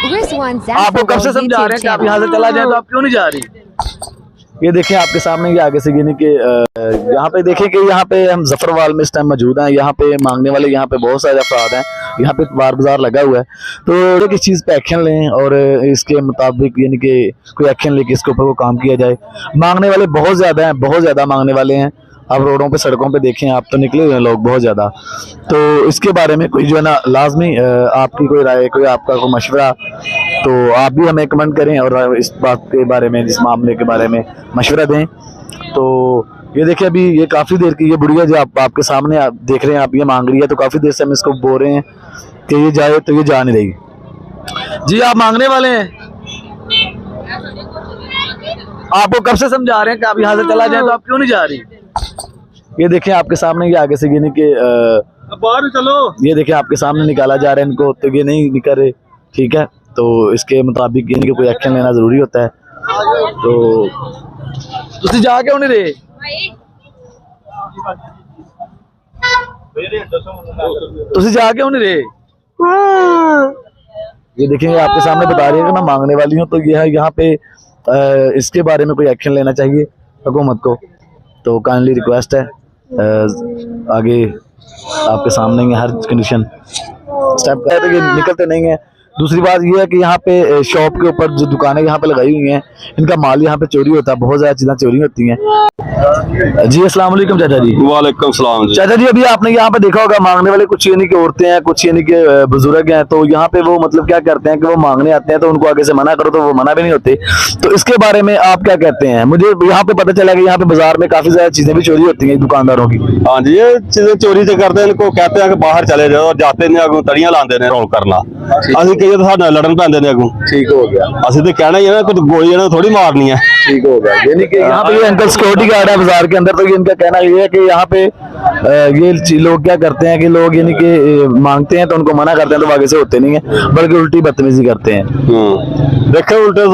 आपको कब से समझा रहे हैं कि आप यहाँ से चला जाए, तो आप क्यों नहीं जा रही? ये देखें आपके सामने, ये आगे से यानी कि यहाँ पे देखें कि यहाँ पे हम जफरवाल में इस टाइम मौजूद हैं। यहाँ पे मांगने वाले यहाँ पे बहुत सारे अफराद हैं। यहाँ पे बार बाजार लगा हुआ है, तो किस चीज़ पे एक्शन लें और इसके मुताबिक यानी कि कोई एक्शन लेके इसके ऊपर वो काम किया जाए। मांगने वाले बहुत ज़्यादा हैं, बहुत ज़्यादा मांगने वाले हैं। आप रोडों पे सड़कों पे देखें, आप तो निकले हुए हैं लोग बहुत ज़्यादा। तो इसके बारे में कोई जो है ना लाजमी आपकी कोई राय, कोई आपका कोई मशवरा, तो आप भी हमें कमेंट करें और इस बात के बारे में, जिस मामले के बारे में मशवरा दें। तो ये देखिए अभी ये काफ़ी देर की ये बुढ़िया जो आपके सामने आप देख रहे हैं, आप ये मांग रही है, तो काफ़ी देर से हम इसको बोल रहे हैं कि ये जाए, तो ये जा नहीं रही। जी आप मांगने वाले हैं, आपको कब से समझा रहे हैं कि आप यहाँ से चला जाए, तो आप क्यों नहीं जा रही? ये देखें आपके सामने, ये आगे से यानी कि बाहर चलो, ये देखें आपके सामने निकाला जा रहा है इनको, तो ये नहीं निकल रहे। ठीक है, तो इसके मुताबिक यानी कि कोई एक्शन लेना जरूरी होता है। तो तुसी जा क्यों नहीं रहे? तुसी जा क्यों नहीं रहे? ये देखें आपके सामने बता रही है कि मैं मांगने वाली हूँ, तो ये है यहाँ पे इसके बारे में कोई एक्शन लेना चाहिए हुकूमत को। तो काइंडली रिक्वेस्ट है, आगे आपके सामने ही हर कंडीशन स्टेप है, तो ये निकलते नहीं है। दूसरी बात ये है कि यहाँ पे शॉप के ऊपर जो दुकानें यहाँ पे लगाई हुई हैं, इनका माल यहाँ पे चोरी होता है, बहुत ज़्यादा चीज़ें चोरी होती हैं। जी अस्सलाम वालेकुम चाचा जी। वालेकुम सलाम जी। चाचा जी अभी आपने यहाँ पे देखा होगा मांगने वाले कुछ यानी कि औरतें हैं, कुछ यानी कि बुजुर्ग हैं, तो यहाँ पे वो मतलब क्या करते हैं कि वो मांगने आते हैं, तो उनको आगे से मना करो तो वो मना भी नहीं होते। तो इसके बारे में आप क्या कहते हैं? मुझे यहाँ पे पता चला कि यहाँ पे बाजार में काफी ज्यादा चीजें भी चोरी होती हैं दुकानदारों की। हाँ जी, ये चीजें चोरी तो करते हैं, इनको कहते हैं कि बाहर चले जाओ, और जाते ने अगू तड़ियां लाते ने रोल करना। असं कहिए तो साडे लड़न पैंदे ने अगू। ठीक हो गया, असं तो कहना ही है ना, कुछ गोली ना थोड़ी मारनी है। ठीक हो गया, यानी कि यहाँ पे ये अंकल सिक्योरिटी गार्ड है बाजार के अंदर, तो ये इनका कहना ये है कि यहाँ पे ये लोग क्या करते हैं कि लोग यानी कि मांगते हैं तो उनको मना करते हैं, तो आगे से होते नहीं है, बल्कि उल्टी बदतमीजी करते हैं। देखे उल्टे